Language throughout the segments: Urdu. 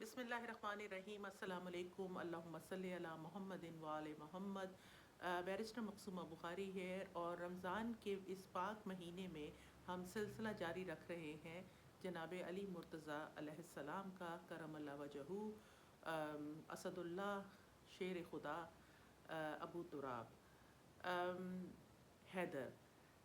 بسم اللہ الرحمن الرحیم السلام علیکم اللہم صلی علی محمد و آل محمد۔ بیرسٹر مقصومہ بخاری ہے اور رمضان کے اس پاک مہینے میں ہم سلسلہ جاری رکھ رہے ہیں جناب علی مرتضیٰ علیہ السلام کا کرم اللہ وجہہ، اسد اللہ، شیر خدا، ابو تراب، حیدر۔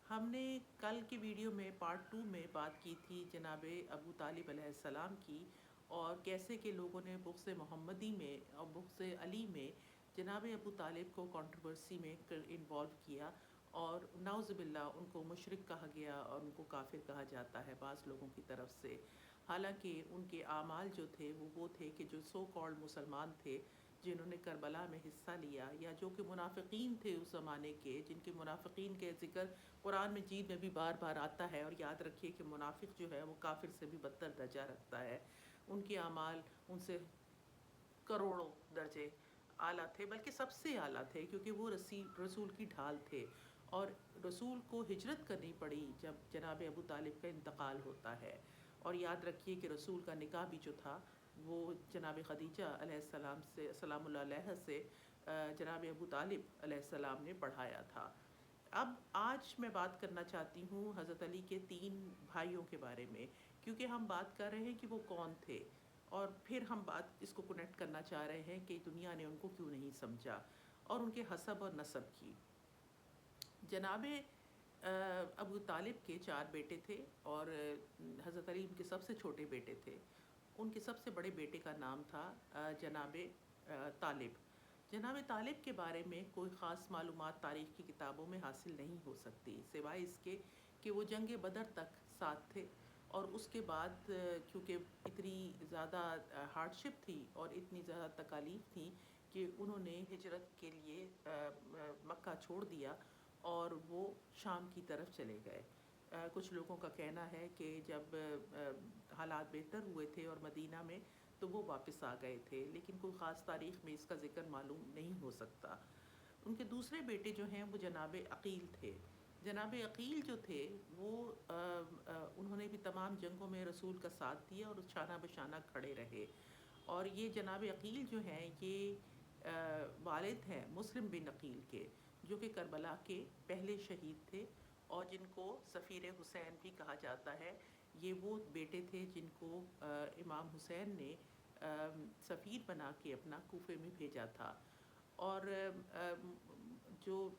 ہم نے کل کی ویڈیو میں پارٹ 2 میں بات کی تھی جناب ابو طالب علیہ السلام کی، اور کیسے کہ لوگوں نے بغض محمدی میں اور بغض علی میں جناب ابو طالب کو کنٹروورسی میں انوالو کیا، اور نعوذ باللہ ان کو مشرک کہا گیا اور ان کو کافر کہا جاتا ہے بعض لوگوں کی طرف سے۔ حالانکہ ان کے اعمال جو تھے وہ تھے کہ جو سو کالڈ مسلمان تھے جنہوں نے کربلا میں حصہ لیا، یا جو کہ منافقین تھے اس زمانے کے، جن کے منافقین کے ذکر قرآن مجید میں بھی بار بار آتا ہے، اور یاد رکھیے کہ منافق جو ہے وہ کافر سے بھی بدتر درجہ رکھتا ہے، ان کے اعمال ان سے کروڑوں درجے اعلیٰ تھے، بلکہ سب سے اعلیٰ تھے، کیونکہ وہ رسول کی ڈھال تھے، اور رسول کو ہجرت کرنی پڑی جب جناب ابو طالب کا انتقال ہوتا ہے۔ اور یاد رکھیے کہ رسول کا نکاح بھی جو تھا وہ جناب خدیجہ علیہ السلام سے سلام اللہ علیہ سے جناب ابو طالب علیہ السلام نے پڑھایا تھا۔ اب آج میں بات کرنا چاہتی ہوں حضرت علی کے 3 بھائیوں کے بارے میں، کیونکہ ہم بات کر رہے ہیں کہ وہ کون تھے، اور پھر ہم بات اس کو کنیکٹ کرنا چاہ رہے ہیں کہ دنیا نے ان کو کیوں نہیں سمجھا، اور ان کے حسب اور نسب کی۔ جناب ابو طالب کے 4 بیٹے تھے، اور حضرت علی ان کے سب سے چھوٹے بیٹے تھے۔ ان کے سب سے بڑے بیٹے کا نام تھا جناب طالب۔ جناب طالب کے بارے میں کوئی خاص معلومات تاریخ کی کتابوں میں حاصل نہیں ہو سکتی، سوائے اس کے کہ وہ جنگ بدر تک ساتھ تھے، اور اس کے بعد کیونکہ اتنی زیادہ ہارڈشپ تھی اور اتنی زیادہ تکالیف تھیں کہ انہوں نے ہجرت کے لیے مکہ چھوڑ دیا اور وہ شام کی طرف چلے گئے۔ کچھ لوگوں کا کہنا ہے کہ جب حالات بہتر ہوئے تھے اور مدینہ میں تو وہ واپس آ گئے تھے، لیکن کوئی خاص تاریخ میں اس کا ذکر معلوم نہیں ہو سکتا۔ ان کے دوسرے بیٹے جو ہیں وہ جناب عقیل تھے۔ جناب عقیل جو تھے وہ انہوں نے بھی تمام جنگوں میں رسول کا ساتھ دیا اور شانہ بشانہ کھڑے رہے، اور یہ جناب عقیل جو ہیں یہ والد ہیں مسلم بن عقیل کے، جو کہ کربلا کے پہلے شہید تھے، اور جن کو سفیر حسین بھی کہا جاتا ہے۔ یہ وہ بیٹے تھے جن کو امام حسین نے سفیر بنا کے اپنا کوفے میں بھیجا تھا۔ اور جو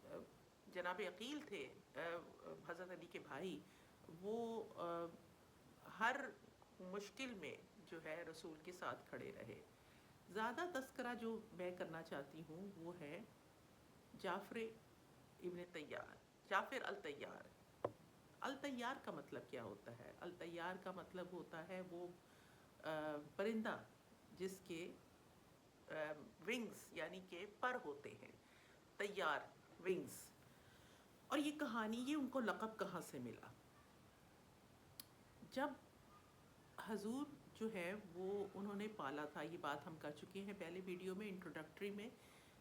جناب عقیل تھے حضرت علی کے بھائی، وہ ہر مشکل میں جو ہے رسول کے ساتھ کھڑے رہے۔ زیادہ تذکرہ جو میں کرنا چاہتی ہوں وہ ہے جعفر ابن طیار، جعفر الطیار۔ الطیار کا مطلب کیا ہوتا ہے؟ الطیار کا مطلب ہوتا ہے وہ پرندہ جس کے ونگز یعنی کہ پر ہوتے ہیں، طیار، ونگز۔ اور یہ کہانی، یہ ان کو لقب کہاں سے ملا؟ جب حضور جو ہے وہ انہوں نے پالا تھا، یہ بات ہم کر چکے ہیں پہلے ویڈیو میں انٹروڈکٹری میں،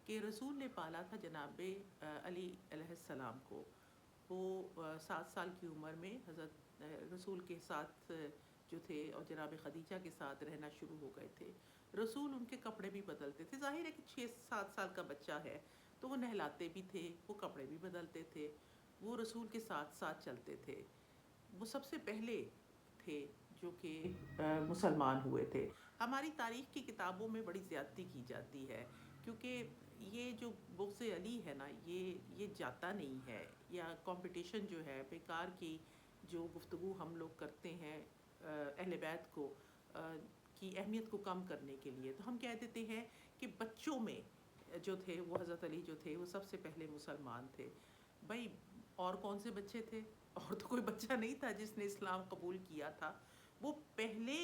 کہ رسول نے پالا تھا جناب علی علیہ السلام کو۔ وہ 7 سال کی عمر میں حضرت رسول کے ساتھ جو تھے اور جناب خدیجہ کے ساتھ رہنا شروع ہو گئے تھے۔ رسول ان کے کپڑے بھی بدلتے تھے، ظاہر ہے کہ 6-7 سال کا بچہ ہے تو وہ نہلاتے بھی تھے، وہ کپڑے بھی بدلتے تھے، وہ رسول کے ساتھ ساتھ چلتے تھے۔ وہ سب سے پہلے تھے جو کہ مسلمان ہوئے تھے۔ ہماری تاریخ کی کتابوں میں بڑی زیادتی کی جاتی ہے، کیونکہ یہ جو بغض علی ہے نا، یہ جاتا نہیں ہے، یا کمپٹیشن جو ہے بیکار کی جو گفتگو ہم لوگ کرتے ہیں اہل بیت کو کی اہمیت کو کم کرنے کے لیے، تو ہم کہہ دیتے ہیں کہ بچوں میں جو تھے وہ حضرت علی جو تھے وہ سب سے پہلے مسلمان تھے۔ بھائی اور کون سے بچے تھے؟ اور تو کوئی بچہ نہیں تھا جس نے اسلام قبول کیا تھا۔ وہ پہلے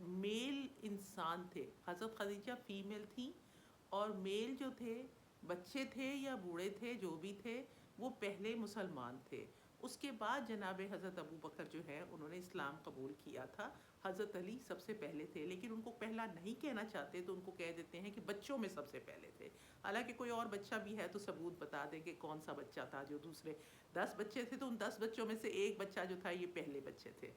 میل انسان تھے۔ حضرت خدیجہ فیمیل تھیں، اور میل جو تھے، بچے تھے یا بوڑھے تھے، جو بھی تھے، وہ پہلے مسلمان تھے۔ اس کے بعد جناب حضرت ابو بکر جو ہے انہوں نے اسلام قبول کیا تھا۔ حضرت علی سب سے پہلے تھے، لیکن ان کو پہلا نہیں کہنا چاہتے تو ان کو کہہ دیتے ہیں کہ بچوں میں سب سے پہلے تھے۔ حالانکہ کوئی اور بچہ بھی ہے تو ثبوت بتا دیں کہ کون سا بچہ تھا جو دوسرے 10 بچے تھے تو ان 10 بچوں میں سے ایک بچہ جو تھا یہ پہلے بچے تھے۔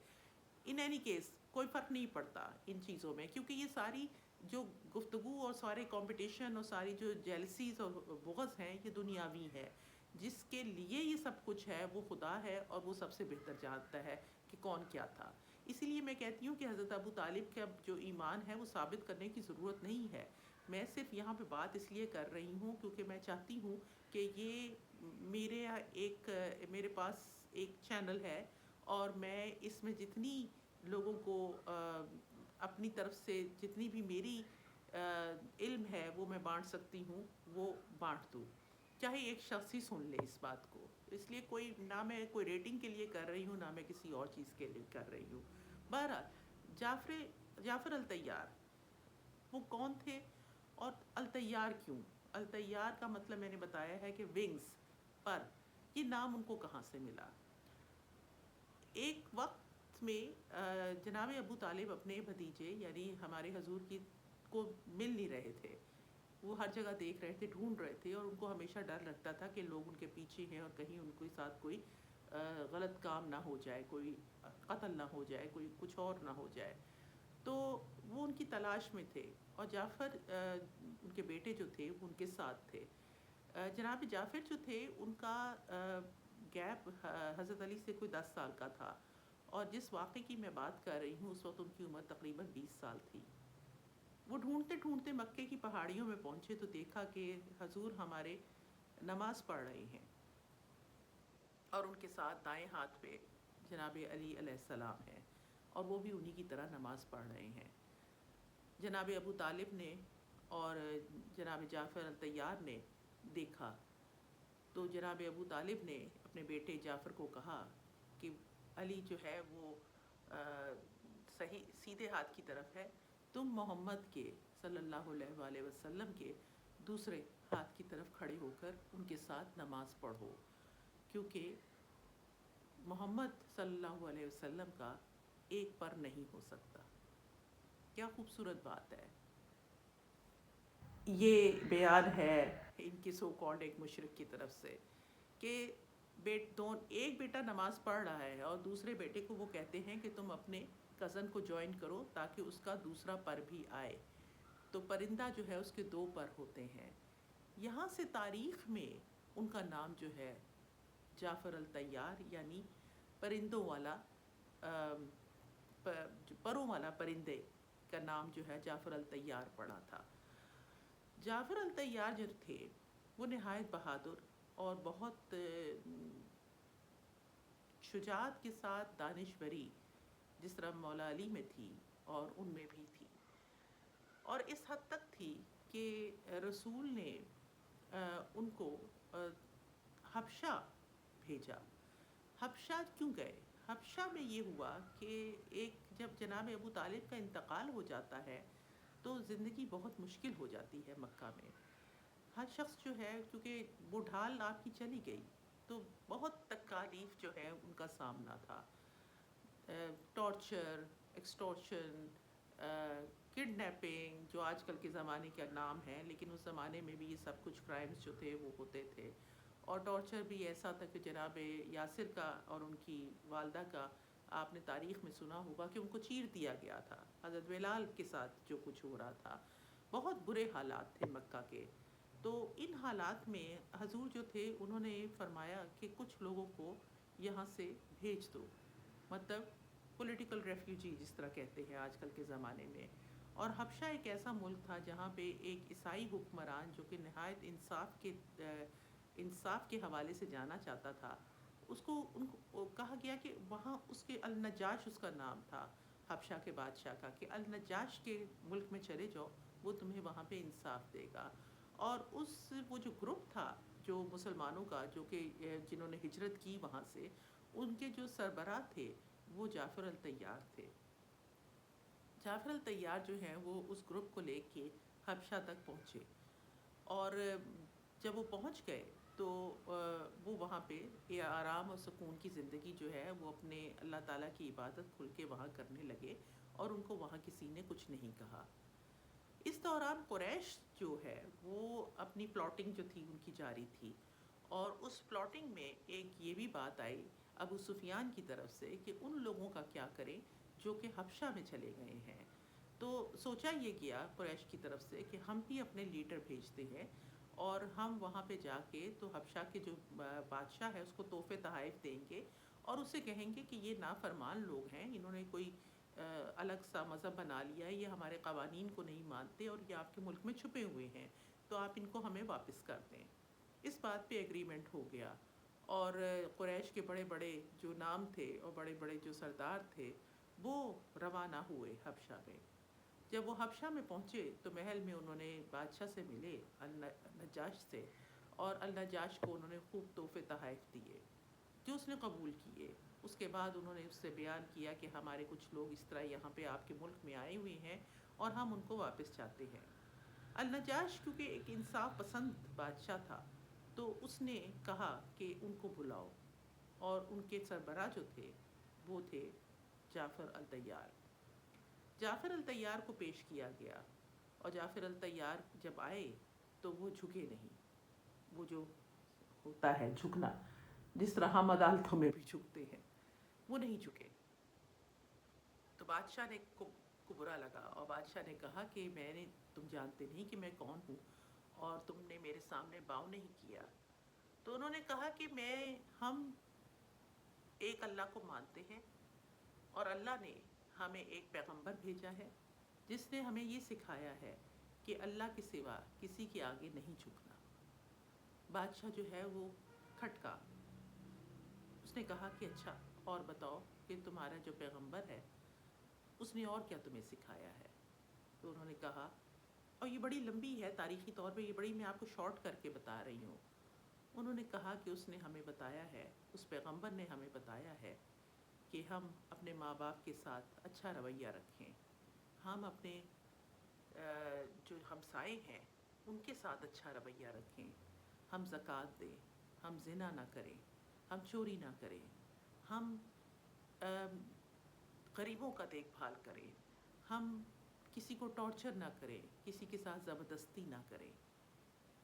ان اینی کیس کوئی فرق نہیں پڑتا ان چیزوں میں، کیونکہ یہ ساری جو گفتگو اور سارے کمپٹیشن اور ساری جو جیلسیز اور بغض ہیں یہ دنیاوی ہے. جس کے لیے یہ سب کچھ ہے وہ خدا ہے، اور وہ سب سے بہتر جانتا ہے کہ کون کیا تھا. اسی لیے میں کہتی ہوں کہ حضرت ابو طالب کا جو ایمان ہے وہ ثابت کرنے کی ضرورت نہیں ہے. میں صرف یہاں پہ بات اس لیے کر رہی ہوں کیونکہ میں چاہتی ہوں کہ یہ میرے پاس ایک چینل ہے، اور میں اس میں جتنی لوگوں کو اپنی طرف سے جتنی بھی میری علم ہے وہ میں بانٹ سکتی ہوں وہ بانٹ دوں، چاہے ایک شخص ہی سن لے اس بات کو. اس لیے نہ میں کوئی ریٹنگ کے لیے کر رہی ہوں، نہ میں کسی اور چیز کے لیے کر رہی ہوں. بہرحال جعفر الطیار وہ کون تھے، اور الطیار کیوں؟ الطیار کا مطلب میں نے بتایا ہے کہ ونگز، پر. یہ نام ان کو کہاں سے ملا؟ ایک وقت میں جناب ابو طالب اپنے بھتیجے یعنی ہمارے حضور کی کو مل نہیں رہے تھے. وہ ہر جگہ دیکھ رہے تھے، ڈھونڈ رہے تھے، اور ان کو ہمیشہ ڈر لگتا تھا کہ لوگ ان کے پیچھے ہیں اور کہیں ان کے ساتھ کوئی غلط کام نہ ہو جائے، کوئی قتل نہ ہو جائے، کوئی کچھ اور نہ ہو جائے. تو وہ ان کی تلاش میں تھے، اور جعفر ان کے بیٹے جو تھے ان کے ساتھ تھے. جناب جعفر جو تھے ان کا گیپ حضرت علی سے کوئی 10 سال کا تھا، اور جس واقعے کی میں بات کر رہی ہوں اس وقت ان کی عمر تقریباً 20 سال تھی. وہ ڈھونڈتے ڈھونڈتے مکے کی پہاڑیوں میں پہنچے تو دیکھا کہ حضور ہمارے نماز پڑھ رہے ہیں، اور ان کے ساتھ دائیں ہاتھ پہ جناب علی علیہ السلام ہیں، اور وہ بھی انہی کی طرح نماز پڑھ رہے ہیں. جناب ابو طالب نے اور جناب جعفر الطیار نے دیکھا تو جناب ابو طالب نے اپنے بیٹے جعفر کو کہا کہ علی جو ہے وہ صحیح سیدھے ہاتھ کی طرف ہے، تم محمد کے صلی اللہ علیہ وآلہ وسلم کے دوسرے ہاتھ کی طرف کھڑے ہو کر ان کے ساتھ نماز پڑھو، کیونکہ محمد صلی اللہ علیہ وسلم کا ایک پر نہیں ہو سکتا. کیا خوبصورت بات ہے. یہ بیان ہے ان کی سو کالڈ ایک مشرک کی طرف سے کہ ایک بیٹا نماز پڑھ رہا ہے اور دوسرے بیٹے کو وہ کہتے ہیں کہ تم اپنے کزن کو جوائن کرو تاکہ اس کا دوسرا پر بھی آئے. تو پرندہ جو ہے اس کے 2 پر ہوتے ہیں. یہاں سے تاریخ میں ان کا نام جو ہے جعفر الطیار یعنی پرندوں والا پروں والا پرندے کا نام جو ہے جعفر الطیار پڑا تھا. جعفر الطیار جو تھے وہ نہایت بہادر اور بہت شجاعت کے ساتھ دانشوری جس طرح مولا علی میں تھی اور ان میں بھی تھی، اور اس حد تک تھی کہ رسول نے ان کو حبشہ بھیجا. حبشہ کیوں گئے؟ حبشہ میں یہ ہوا کہ جب جناب ابو طالب کا انتقال ہو جاتا ہے تو زندگی بہت مشکل ہو جاتی ہے مکہ میں. ہر شخص جو ہے کیونکہ وہ ڈھال آپ کی چلی گئی تو بہت تکالیف جو ہے ان کا سامنا تھا. ٹارچر، ایکسٹورشن، کڈنیپنگ جو آج کل کے زمانے کا نام ہے، لیکن اس زمانے میں بھی یہ سب کچھ کرائمز جو تھے وہ ہوتے تھے. اور ٹارچر بھی ایسا تھا کہ جناب یاسر کا اور ان کی والدہ کا آپ نے تاریخ میں سنا ہوگا کہ ان کو چیر دیا گیا تھا. حضرت بلال کے ساتھ جو کچھ ہو رہا تھا، بہت برے حالات تھے مکہ کے. تو ان حالات میں حضور جو تھے انہوں نے فرمایا کہ کچھ لوگوں کو یہاں سے بھیج دو، مطلب پولیٹیکل ریفیوجی جس طرح کہتے ہیں آج کل کے زمانے میں. اور حبشہ ایک ایسا ملک تھا جہاں پہ ایک عیسائی حکمران جو کہ نہایت انصاف کے حوالے سے جانا چاہتا تھا، ان کو کہا گیا کہ وہاں اس کے النجاش اس کا نام تھا حبشہ کے بادشاہ کا، کہ النجاش کے ملک میں چلے جاؤ، وہ تمہیں وہاں پہ انصاف دے گا. اور وہ جو گروپ تھا جو مسلمانوں کا جو کہ جنہوں نے ہجرت کی وہاں سے، ان کے جو سربراہ تھے وہ جعفر الطیار تھے. جعفر الطیار جو ہیں وہ اس گروپ کو لے کے حبشہ تک پہنچے، اور جب وہ پہنچ گئے تو وہ وہاں پہ آرام اور سکون کی زندگی جو ہے وہ اپنے اللہ تعالیٰ کی عبادت کھل کے وہاں کرنے لگے، اور ان کو وہاں کسی نے کچھ نہیں کہا. اس دوران قریش جو ہے وہ اپنی پلاٹنگ جو تھی ان کی جاری تھی، اور اس پلاٹنگ میں ایک یہ بھی بات آئی ابو سفیان کی طرف سے کہ ان لوگوں کا کیا کریں جو کہ حبشہ میں چلے گئے ہیں۔ تو سوچا یہ گیا قریش کی طرف سے کہ ہم بھی اپنے لیڈر بھیجتے ہیں اور ہم وہاں پہ جا کے تو حبشہ کے جو بادشاہ ہے اس کو تحفے تحائف دیں گے اور اسے کہیں گے کہ یہ نافرمان لوگ ہیں، انہوں نے کوئی الگ سا مذہب بنا لیا ہے، یہ ہمارے قوانین کو نہیں مانتے اور یہ آپ کے ملک میں چھپے ہوئے ہیں، تو آپ ان کو ہمیں واپس کر دیں۔ اس بات پہ ایگریمنٹ ہو گیا اور قریش کے بڑے بڑے جو نام تھے اور بڑے بڑے جو سردار تھے وہ روانہ ہوئے حبشہ میں۔ جب وہ حبشہ میں پہنچے تو محل میں انہوں نے بادشاہ سے ملے، النجاش سے، اور النجاش کو انہوں نے خوب تحفے تحائف دیے جو اس نے قبول کیے۔ اس کے بعد انہوں نے اس سے بیان کیا کہ ہمارے کچھ لوگ اس طرح یہاں پہ آپ کے ملک میں آئے ہوئے ہیں اور ہم ان کو واپس چاہتے ہیں۔ النجاش کیونکہ ایک انصاف پسند بادشاہ تھا تو اس نے کہا کہ ان کو بلاؤ، اور ان کے سربراہ جو تھے وہ تھے جعفر الطیار۔ جعفر الطیار کو پیش کیا گیا اور جعفر الطیار جب آئے تو وہ جھکے نہیں، وہ جو ہوتا ہے جھکنا، جس طرح ہم عدالتوں میں بھی جھکتے ہیں، وہ نہیں جھکے۔ تو بادشاہ نے کو برا لگا اور بادشاہ نے کہا کہ تم جانتے نہیں کہ میں کون ہوں اور تم نے میرے سامنے باؤ نہیں کیا۔ تو انہوں نے کہا کہ ہم ایک اللہ کو مانتے ہیں اور اللہ نے ہمیں ایک پیغمبر بھیجا ہے جس نے ہمیں یہ سکھایا ہے کہ اللہ کے سوا کسی کے آگے نہیں جھکنا۔ بادشاہ جو ہے وہ کھٹکا، اس نے کہا کہ اچھا اور بتاؤ کہ تمہارا جو پیغمبر ہے اس نے اور کیا تمہیں سکھایا ہے؟ تو انہوں نے کہا، اور یہ بڑی لمبی ہے تاریخی طور پہ، یہ بڑی میں آپ کو شارٹ کر کے بتا رہی ہوں۔ انہوں نے کہا کہ اس نے ہمیں بتایا ہے، اس پیغمبر نے ہمیں بتایا ہے کہ ہم اپنے ماں باپ کے ساتھ اچھا رویہ رکھیں، ہم اپنے جو ہمسائے ہیں ان کے ساتھ اچھا رویہ رکھیں، ہم زکوٰۃ دیں، ہم زنا نہ کریں، ہم چوری نہ کریں، ہم غریبوں کا دیکھ بھال کریں، ہم کسی کو ٹارچر نہ کریں، کسی کے ساتھ زبردستی نہ کریں۔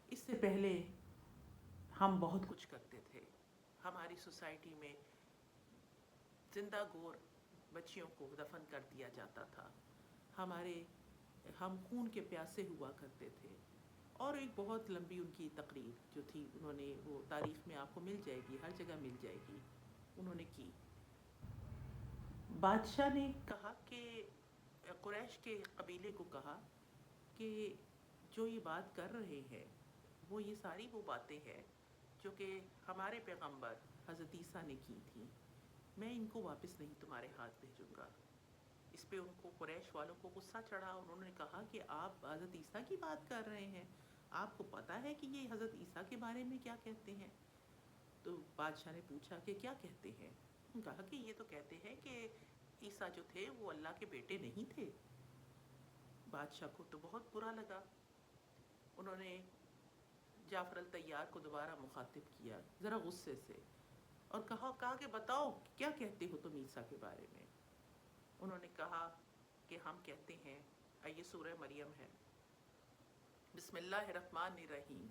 اس سے پہلے ہم بہت کچھ کرتے تھے، ہماری سوسائٹی میں زندہ گور بچیوں کو دفن کر دیا جاتا تھا، ہم خون کے پیاسے ہوا کرتے تھے، اور ایک بہت لمبی ان کی تقریر جو تھی، انہوں نے وہ تاریخ میں آپ کو مل جائے گی، ہر جگہ مل جائے گی، انہوں نے کی۔ بادشاہ نے کہا کہ قریش کے قبیلے کو کہا کہ جو یہ بات کر رہے ہیں وہ یہ ساری وہ باتیں ہیں جو کہ ہمارے پیغمبر حضرت عیسیٰ نے کی تھی، میں ان کو واپس نہیں تمہارے ہاتھ بھیجوں گا۔ اس پہ ان کو قریش والوں کو غصہ چڑھا، انہوں نے کہا کہ آپ حضرت عیسیٰ کی بات کر رہے ہیں، آپ کو پتہ ہے کہ یہ حضرت عیسیٰ کے بارے میں کیا کہتے ہیں؟ تو بادشاہ نے پوچھا کہ کیا کہتے ہیں؟ کہا کہ یہ تو کہتے ہیں کہ عیسیٰ جو تھے وہ اللہ کے بیٹے نہیں تھے۔ بادشاہ کو تو بہت برا لگا، انہوں نے جعفر الطیار کو دوبارہ مخاطب کیا ذرا غصے سے اور کہا کہ بتاؤ کیا کہتے ہو تم عیسیٰ کے بارے میں؟ انہوں نے کہا کہ ہم کہتے ہیں، یہ سورہ مریم ہے، بسم اللہ الرحمن الرحیم،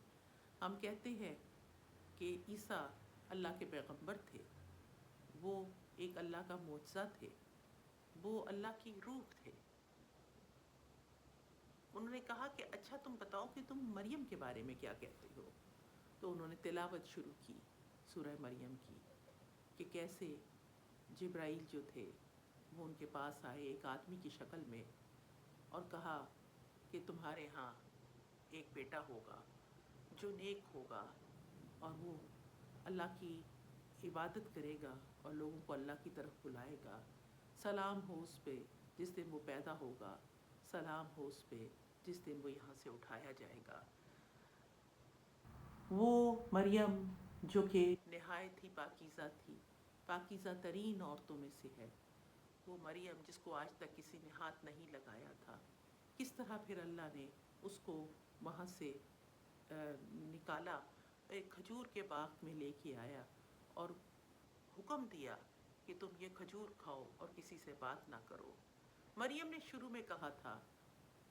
ہم کہتے ہیں کہ عیسیٰ اللہ کے پیغمبر تھے، وہ ایک اللہ کا معجزہ تھے، وہ اللہ کی روح تھے۔ انہوں نے کہا کہ اچھا تم بتاؤ کہ تم مریم کے بارے میں کیا کہتے ہو؟ تو انہوں نے تلاوت شروع کی سورہ مریم کی، کہ کیسے جبرائیل جو تھے وہ ان کے پاس آئے ایک آدمی کی شکل میں اور کہا کہ تمہارے ہاں ایک بیٹا ہوگا جو نیک ہوگا اور وہ اللہ کی عبادت کرے گا اور لوگوں کو اللہ کی طرف بلائے گا، سلام ہو اس پہ جس دن وہ پیدا ہوگا، سلام ہو اس پہ جس دن وہ یہاں سے اٹھایا جائے گا۔ وہ مریم جو کہ نہایت ہی پاکیزہ تھی، پاکیزہ ترین عورتوں میں سے ہے، وہ مریم جس کو آج تک کسی نے ہاتھ نہیں لگایا تھا، کس طرح پھر اللہ نے اس کو وہاں سے نکالا، ایک کھجور کے باغ میں لے کے آیا اور حکم دیا کہ تم یہ کھجور کھاؤ اور کسی سے بات نہ کرو۔ مریم نے شروع میں کہا تھا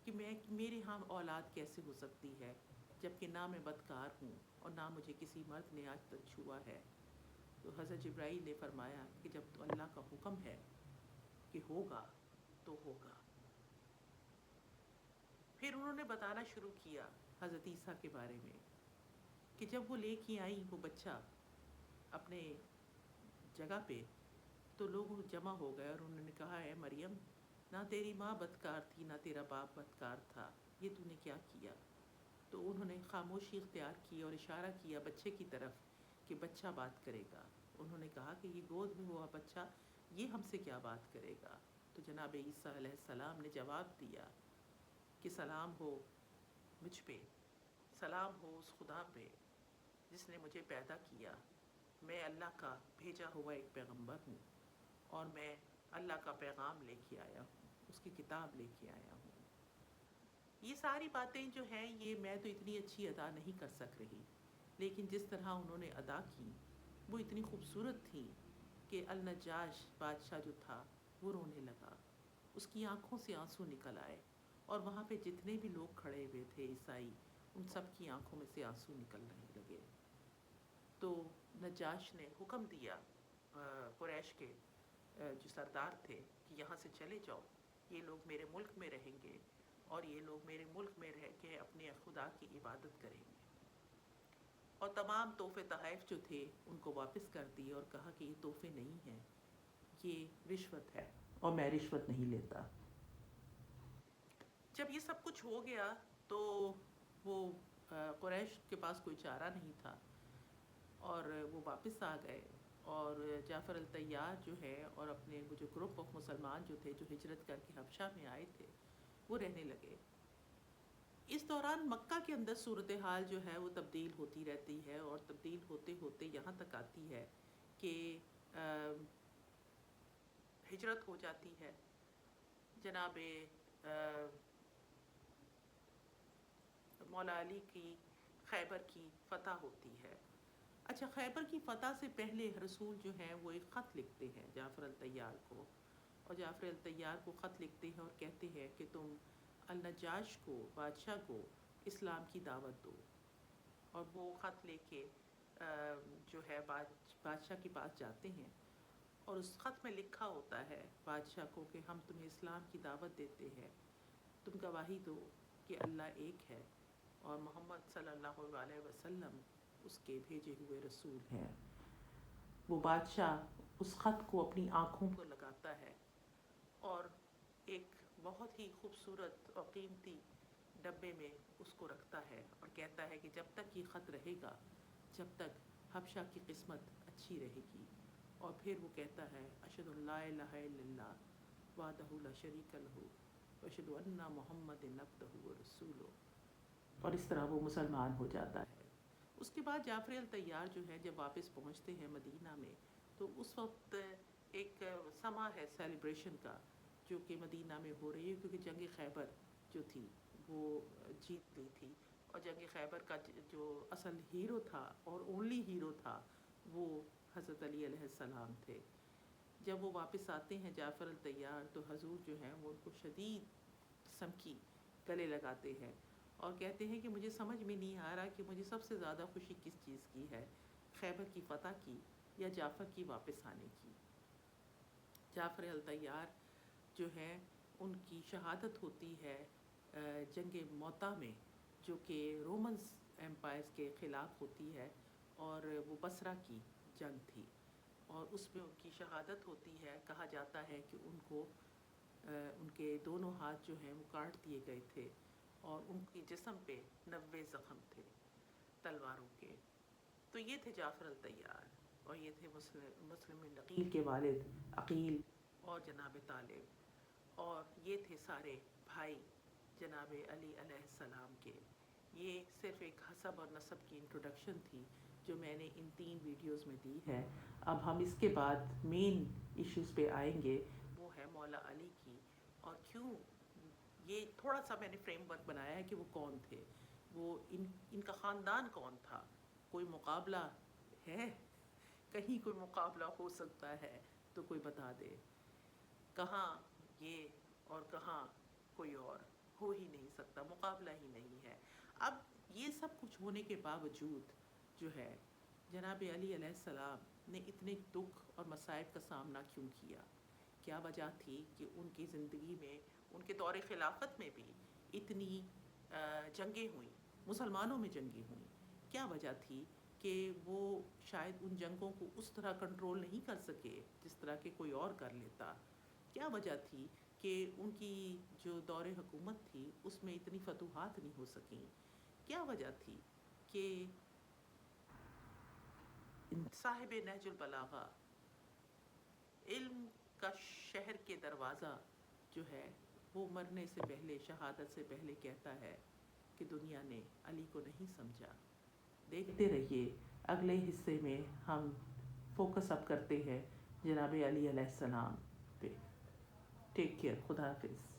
کہ میرے ہاں اولاد کیسے ہو سکتی ہے جبکہ نہ میں بدکار ہوں اور نہ مجھے کسی مرد نے آج تک چھوا ہے۔ تو حضرت جبرائیل نے فرمایا کہ جب تو اللہ کا حکم ہے کہ ہوگا تو ہوگا۔ پھر انہوں نے بتانا شروع کیا حضرت عیسیٰ کے بارے میں کہ جب وہ لے کے آئیں وہ بچہ اپنے جگہ پہ، تو لوگ جمع ہو گئے اور انہوں نے کہا اے مریم، نہ تیری ماں بدکار تھی نہ تیرا باپ بدکار تھا، یہ تو نے کیا کیا؟ تو انہوں نے خاموشی اختیار کی اور اشارہ کیا بچے کی طرف کہ بچہ بات کرے گا۔ انہوں نے کہا کہ یہ گود میں ہوا بچہ یہ ہم سے کیا بات کرے گا؟ تو جناب عیسیٰ علیہ السلام نے جواب دیا کہ سلام ہو مجھ پہ، سلام ہو اس خدا پہ جس نے مجھے پیدا کیا، میں اللہ کا بھیجا ہوا ایک پیغمبر ہوں اور میں اللہ کا پیغام لے کے آیا ہوں، اس کی کتاب لے کے آیا ہوں۔ یہ ساری باتیں جو ہیں یہ میں تو اتنی اچھی ادا نہیں کر سک رہی، لیکن جس طرح انہوں نے ادا کی وہ اتنی خوبصورت تھی کہ النجاش بادشاہ جو تھا وہ رونے لگا، اس کی آنکھوں سے آنسو نکل آئے، اور وہاں پہ جتنے بھی لوگ کھڑے ہوئے تھے عیسائی، ان سب کی آنکھوں میں سے آنسو نکلنے لگے۔ تو نجاش نے حکم دیا قریش کے جو سردار تھے کہ یہاں سے چلے جاؤ، یہ لوگ میرے ملک میں رہیں گے اور یہ لوگ میرے ملک میں رہ کے اپنے خدا کی عبادت کریں گے، اور تمام تحفے تحائف جو تھے ان کو واپس کر دیے اور کہا کہ یہ تحفے نہیں ہیں، یہ رشوت ہے اور میں رشوت نہیں لیتا۔ جب یہ سب کچھ ہو گیا تو وہ قریش کے پاس کوئی چارہ نہیں تھا اور وہ واپس آ گئے، اور جعفر الطیار جو ہے اور اپنے وہ جو گروپ آف مسلمان جو تھے جو ہجرت کر کے حبشہ میں آئے تھے وہ رہنے لگے۔ اس دوران مکہ کے اندر صورتحال جو ہے وہ تبدیل ہوتی رہتی ہے، اور تبدیل ہوتے ہوتے یہاں تک آتی ہے کہ ہجرت ہو جاتی ہے، جناب مولا علی کی خیبر کی فتح ہوتی ہے۔ اچھا، خیبر کی فتح سے پہلے رسول جو ہیں وہ ایک خط لکھتے ہیں جعفر الطیار کو، اور جعفر الطیار کو خط لکھتے ہیں اور کہتے ہیں کہ تم النجاش کو، بادشاہ کو اسلام کی دعوت دو، اور وہ خط لے کے جو ہے بادشاہ کے پاس جاتے ہیں، اور اس خط میں لکھا ہوتا ہے بادشاہ کو کہ ہم تمہیں اسلام کی دعوت دیتے ہیں، تم گواہی دو کہ اللہ ایک ہے اور محمد صلی اللہ علیہ وسلم اس کے بھیجے ہوئے رسول ہیں۔ وہ بادشاہ اس خط کو اپنی آنکھوں پر لگاتا ہے اور ایک بہت ہی خوبصورت اور قیمتی ڈبے میں اس کو رکھتا ہے اور کہتا ہے کہ جب تک یہ خط رہے گا، جب تک حبشہ کی قسمت اچھی رہے گی، اور پھر وہ کہتا ہے اشہد ان لا الہ الا اللہ وحدہ لا شریک لہ واشہد ان محمد عبدہ ورسولہ، اور اس طرح وہ مسلمان ہو جاتا ہے۔ اس کے بعد جعفر الطیار جو ہے جب واپس پہنچتے ہیں مدینہ میں، تو اس وقت ایک سما ہے سیلیبریشن کا جو کہ مدینہ میں ہو رہی ہے، کیونکہ جنگ خیبر جو تھی وہ جیت لی تھی، اور جنگ خیبر کا جو اصل ہیرو تھا اور اونلی ہیرو تھا وہ حضرت علی علیہ السلام تھے۔ جب وہ واپس آتے ہیں جعفر الطیار تو حضور جو ہیں وہ ان کو شدید قسم کی گلے لگاتے ہیں اور کہتے ہیں کہ مجھے سمجھ میں نہیں آ رہا کہ مجھے سب سے زیادہ خوشی کس چیز کی ہے، خیبر کی فتح کی یا جعفر کی واپس آنے کی۔ جعفر الطیار جو ہیں ان کی شہادت ہوتی ہے جنگ موتا میں، جو کہ رومنز ایمپائرز کے خلاف ہوتی ہے، اور وہ بصرہ کی جنگ تھی، اور اس میں ان کی شہادت ہوتی ہے۔ کہا جاتا ہے کہ ان کو ان کے دونوں ہاتھ جو ہیں وہ کاٹ دیے گئے تھے، اور ان کی جسم پہ 90 زخم تھے تلواروں کے۔ تو یہ تھے جعفر الطیار، اور یہ تھے مسلم بن عقیل کے والد عقیل اور جناب طالب، اور یہ تھے سارے بھائی جناب علی علیہ السلام کے۔ یہ صرف ایک حسب اور نسب کی انٹروڈکشن تھی جو میں نے ان 3 ویڈیوز میں دی ہے۔ اب ہم اس کے بعد مین ایشوز پہ آئیں گے، وہ ہے مولا علی کی، اور کیوں یہ تھوڑا سا میں نے فریم ورک بنایا ہے کہ وہ کون تھے، وہ ان کا خاندان کون تھا، کوئی مقابلہ ہے، کہیں کوئی مقابلہ ہو سکتا ہے تو کوئی بتا دے، کہاں یہ اور کہاں کوئی اور، ہو ہی نہیں سکتا، مقابلہ ہی نہیں ہے۔ اب یہ سب کچھ ہونے کے باوجود جو ہے جناب علی علیہ السلام نے اتنے دکھ اور مصائب کا سامنا کیوں کیا؟ کیا وجہ تھی کہ ان کی زندگی میں، ان کے دور خلافت میں بھی اتنی جنگیں ہوئیں، مسلمانوں میں جنگیں ہوئیں؟ کیا وجہ تھی کہ وہ شاید ان جنگوں کو اس طرح کنٹرول نہیں کر سکے جس طرح کہ کوئی اور کر لیتا؟ کیا وجہ تھی کہ ان کی جو دور حکومت تھی اس میں اتنی فتوحات نہیں ہو سکیں؟ کیا وجہ تھی کہ صاحب نہج البلاغہ، علم کا شہر کے دروازہ جو ہے، وہ مرنے سے پہلے، شہادت سے پہلے کہتا ہے کہ دنیا نے علی کو نہیں سمجھا۔ دیکھتے رہیے، اگلے حصے میں ہم فوکس اپ کرتے ہیں جناب علی علیہ السلام پہ۔ ٹیک کیئر، خدا حافظ۔